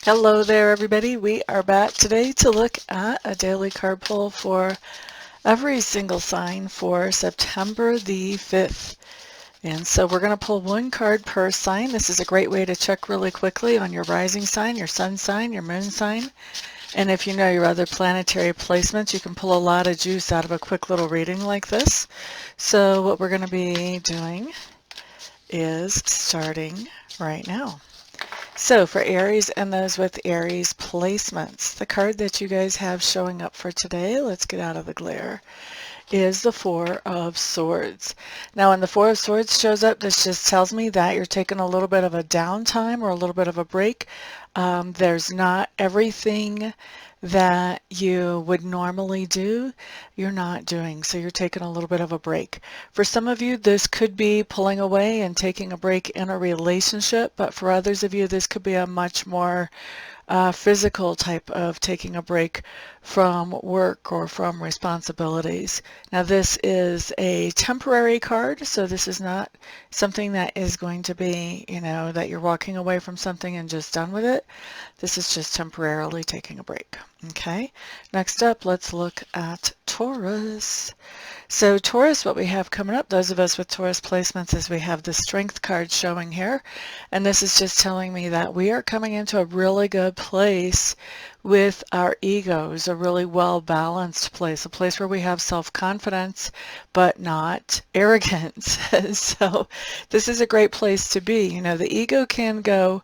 Hello there, everybody. We are back today to look at a daily card pull for every single sign for September the 5th. And so we're going to pull one card per sign. This is a great way to check really quickly on your rising sign, your sun sign, your moon sign. And if you know your other planetary placements, you can pull a lot of juice out of a quick little reading like this. So what we're going to be doing is starting right now. So for Aries and those with Aries placements, the card that you guys have showing up for today, let's get out of the glare, is the Four of Swords. Now when the Four of Swords shows up, this just tells me that you're taking a little bit of a downtime or a little bit of a break. There's not everything that you would normally do, you're not doing. So you're taking a little bit of a break. For some of you, this could be pulling away and taking a break in a relationship, but for others of you, this could be a much more physical type of taking a break from work or from responsibilities. Now this is a temporary card, so this is not something that is going to be, that you're walking away from something and just done with it. This is just temporarily taking a break. Okay, next up, let's look at Taurus. So Taurus, what we have coming up, those of us with Taurus placements, is we have the Strength card showing here. And this is just telling me that we are coming into a really good place with our egos, a really well-balanced place, a place where we have self-confidence, but not arrogance. So this is a great place to be. The ego can go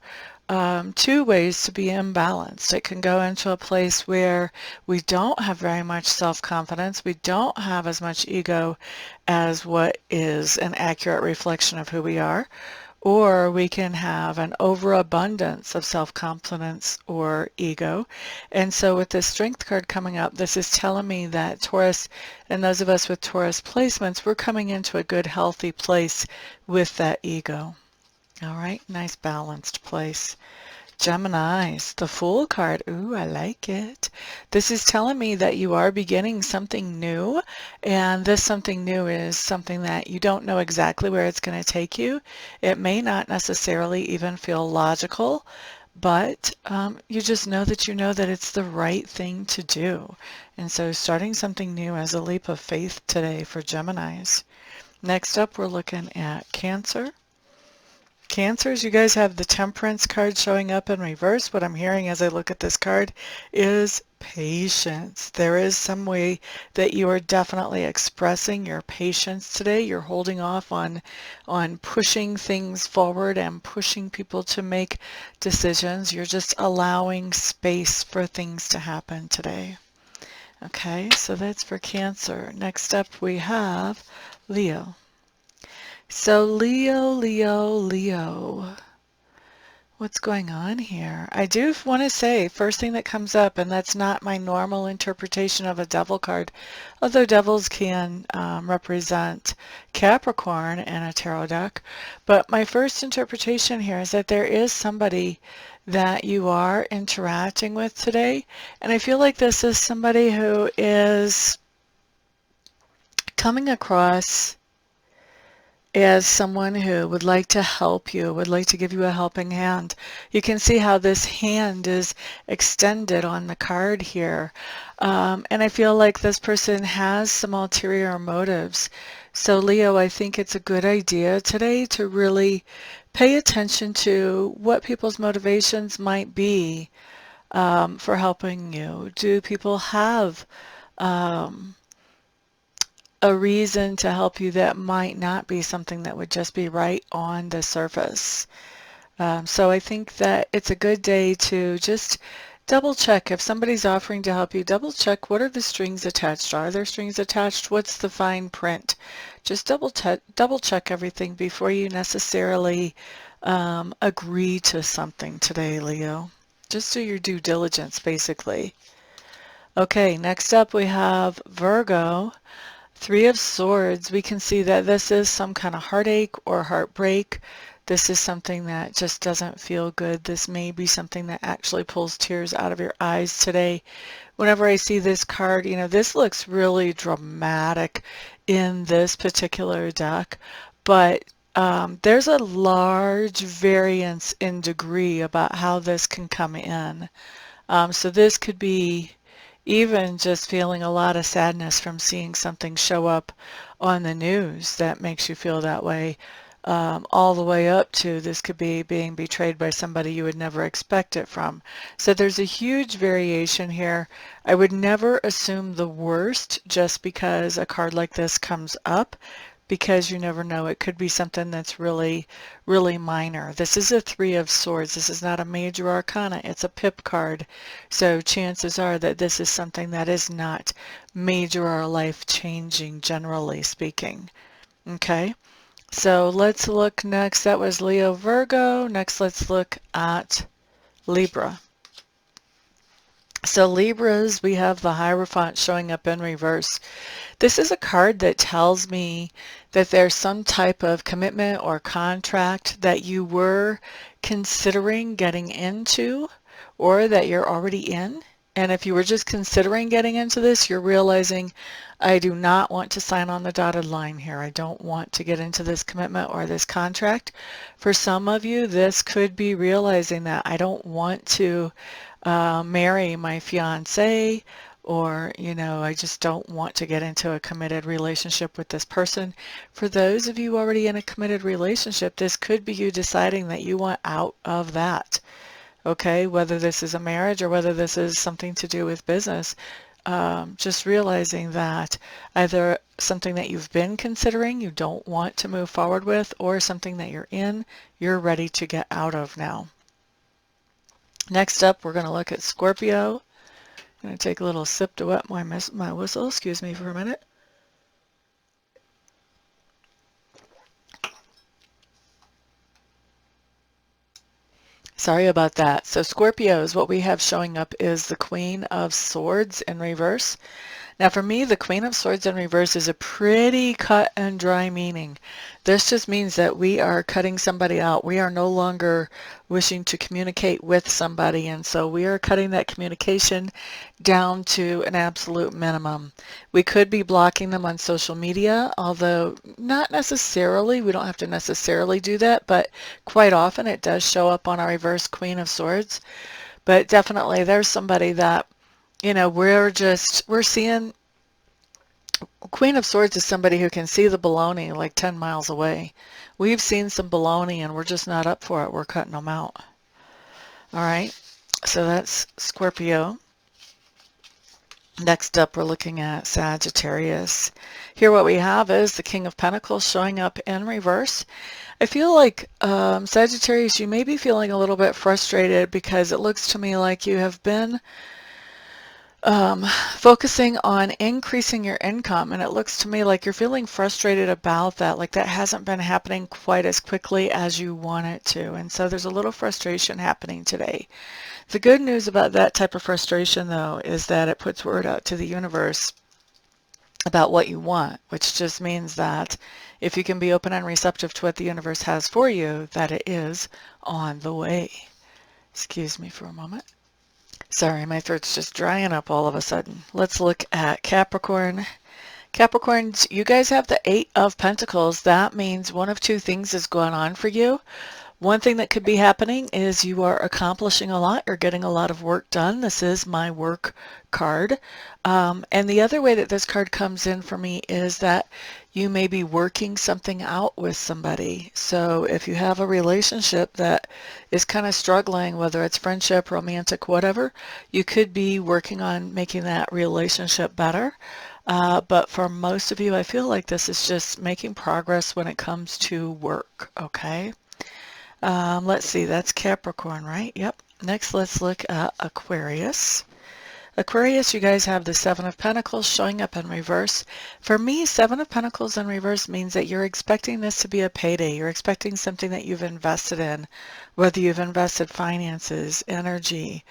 two ways to be imbalanced. It can go into a place where we don't have very much self-confidence, we don't have as much ego as what is an accurate reflection of who we are, or we can have an overabundance of self-confidence or ego. And so with this Strength card coming up, this is telling me that Taurus, and those of us with Taurus placements, we're coming into a good, healthy place with that ego. All right, nice balanced place. Geminis, the Fool card. Ooh, I like it. This is telling me that you are beginning something new, and this something new is something that you don't know exactly where it's going to take you. It may not necessarily even feel logical, but you just know that it's the right thing to do. And so starting something new as a leap of faith today for Geminis. Next up, we're looking at Cancer. Cancers, you guys have the Temperance card showing up in reverse. What I'm hearing as I look at this card is patience. There is some way that you are definitely expressing your patience today. You're holding off on pushing things forward and pushing people to make decisions. You're just allowing space for things to happen today. Okay, so that's for Cancer. Next up we have Leo. So Leo, what's going on here? I do want to say, first thing that comes up, and that's not my normal interpretation of a devil card, although devils can represent Capricorn in a tarot deck, but my first interpretation here is that there is somebody that you are interacting with today, and I feel like this is somebody who is coming across as someone who would like to help you, would like to give you a helping hand. You can see how this hand is extended on the card here. And I feel like this person has some ulterior motives. So Leo, I think it's a good idea today to really pay attention to what people's motivations might be for helping you. Do people have a reason to help you that might not be something that would just be right on the surface? So I think that it's a good day to just double check. If somebody's offering to help you, double check what are the strings attached. Are there strings attached? What's the fine print? Just double check everything before you necessarily agree to something today, Leo. Just do your due diligence, basically. Okay, next up we have Virgo. Three of Swords. We can see that this is some kind of heartache or heartbreak. This is something that just doesn't feel good. This may be something that actually pulls tears out of your eyes today. Whenever I see this card, this looks really dramatic in this particular deck, but there's a large variance in degree about how this can come in. So this could be even just feeling a lot of sadness from seeing something show up on the news that makes you feel that way, all the way up to this could be being betrayed by somebody you would never expect it from. So there's a huge variation here. I would never assume the worst just because a card like this comes up, because you never know. It could be something that's really, really minor. This is a Three of Swords. This is not a major arcana. It's a pip card. So chances are that this is something that is not major or life-changing, generally speaking. Okay, so let's look next. That was Leo, Virgo. Next, let's look at Libra. So Libras, we have the Hierophant showing up in reverse. This is a card that tells me that there's some type of commitment or contract that you were considering getting into, or that you're already in. And if you were just considering getting into this, you're realizing, I do not want to sign on the dotted line here. I don't want to get into this commitment or this contract. For some of you, this could be realizing that I don't want to marry my fiance, or, you know, I just don't want to get into a committed relationship with this person. For those of you already in a committed relationship, this could be you deciding that you want out of that. Okay, whether this is a marriage or whether this is something to do with business, just realizing that either something that you've been considering you don't want to move forward with, or something that you're in, you're ready to get out of now. Next up, we're going to look at Scorpio. I'm going to take a little sip to wet my whistle. Excuse me for a minute. Sorry about that. So Scorpios, what we have showing up is the Queen of Swords in reverse. Now for me, the Queen of Swords in reverse is a pretty cut and dry meaning. This just means that we are cutting somebody out. We are no longer wishing to communicate with somebody, and so we are cutting that communication down to an absolute minimum. We could be blocking them on social media, although not necessarily. We don't have to necessarily do that, but quite often it does show up on our reverse Queen of Swords. But definitely there's somebody that, you know, we're seeing. Queen of Swords is somebody who can see the baloney like 10 miles away. We've seen some baloney and we're just not up for it. We're cutting them out. All right, so that's Scorpio. Next up, we're looking at Sagittarius. Here what we have is the King of Pentacles showing up in reverse. I feel like Sagittarius, you may be feeling a little bit frustrated because it looks to me like you have been focusing on increasing your income, and it looks to me like you're feeling frustrated about that, like that hasn't been happening quite as quickly as you want it to, and so there's a little frustration happening today. The good news about that type of frustration, though, is that it puts word out to the universe about what you want, which just means that if you can be open and receptive to what the universe has for you, that it is on the way. Excuse me for a moment. Sorry, my throat's just drying up all of a sudden. Let's look at Capricorn. Capricorns, you guys have the Eight of Pentacles. That means one of two things is going on for you. One thing that could be happening is you are accomplishing a lot or getting a lot of work done. This is my work card. And the other way that this card comes in for me is that you may be working something out with somebody. So if you have a relationship that is kind of struggling, whether it's friendship, romantic, whatever, you could be working on making that relationship better. But for most of you, I feel like this is just making progress when it comes to work, okay? Let's see, that's Capricorn, right? Yep. Next, let's look at Aquarius. Aquarius, you guys have the Seven of Pentacles showing up in reverse. For me, Seven of Pentacles in reverse means that you're expecting this to be a payday. You're expecting something that you've invested in, whether you've invested finances, energy,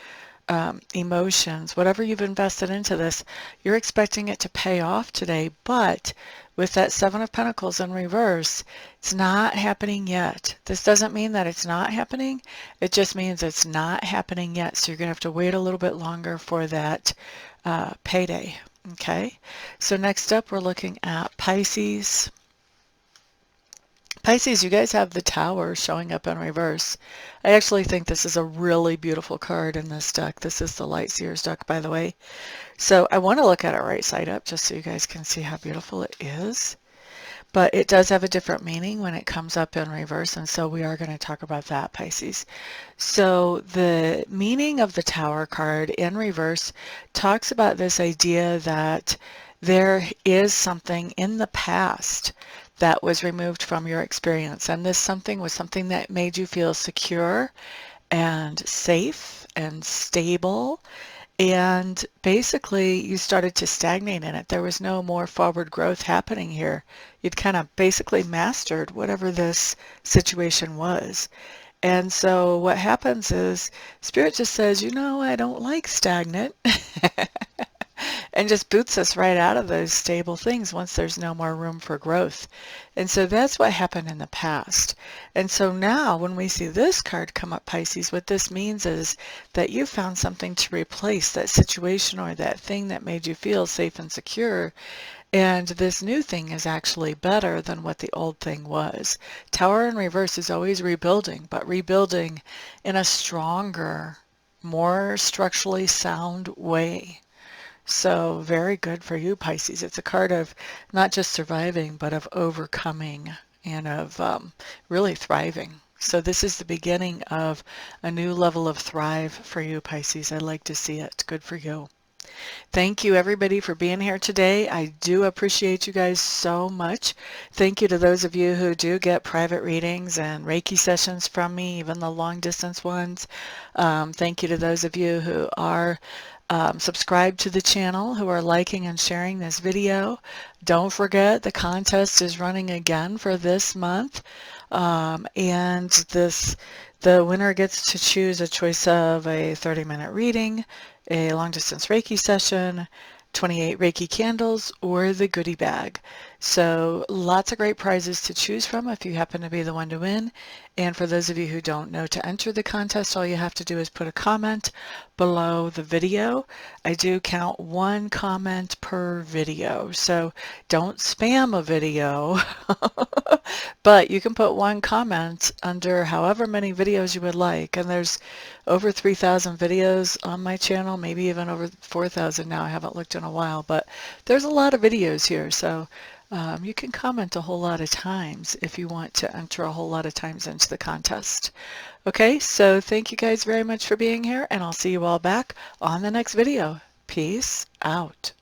emotions, whatever you've invested into this, you're expecting it to pay off today. But with that Seven of Pentacles in reverse, it's not happening yet. This doesn't mean that it's not happening. It just means it's not happening yet. So you're going to have to wait a little bit longer for that payday. Okay. So next up, we're looking at Pisces. Pisces, you guys have the Tower showing up in reverse. I actually think this is a really beautiful card in this deck. This is the Light Seers deck, by the way. So I want to look at it right side up just so you guys can see how beautiful it is. But it does have a different meaning when it comes up in reverse, and so we are going to talk about that, Pisces. So the meaning of the Tower card in reverse talks about this idea that there is something in the past that was removed from your experience, and this something was something that made you feel secure and safe and stable, and basically you started to stagnate in it. There was no more forward growth happening here. You'd kind of basically mastered whatever this situation was. And so what happens is Spirit just says, you know, I don't like stagnant. And just boots us right out of those stable things once there's no more room for growth. And so that's what happened in the past. And so now when we see this card come up, Pisces, what this means is that you found something to replace that situation or that thing that made you feel safe and secure. And this new thing is actually better than what the old thing was. Tower in reverse is always rebuilding, but rebuilding in a stronger, more structurally sound way. So very good for you, Pisces. It's a card of not just surviving, but of overcoming and of really thriving. So this is the beginning of a new level of thrive for you, Pisces. I like to see it. Good for you. Thank you, everybody, for being here today. I do appreciate you guys so much. Thank you to those of you who do get private readings and Reiki sessions from me, even the long-distance ones. Thank you to those of you who are subscribed to the channel, who are liking and sharing this video. Don't forget the contest is running again for this month, and the winner gets to choose a choice of a 30-minute reading, a long-distance Reiki session, 28 Reiki candles, or the goodie bag. So lots of great prizes to choose from if you happen to be the one to win. And for those of you who don't know to enter the contest, all you have to do is put a comment below the video. I do count one comment per video, so don't spam a video, but you can put one comment under however many videos you would like. And there's over 3,000 videos on my channel, maybe even over 4,000 now. I haven't looked in a while, but there's a lot of videos here, so you can comment a whole lot of times if you want to enter a whole lot of times into the contest. Okay, so thank you guys very much for being here, and I'll see you all back on the next video. Peace out.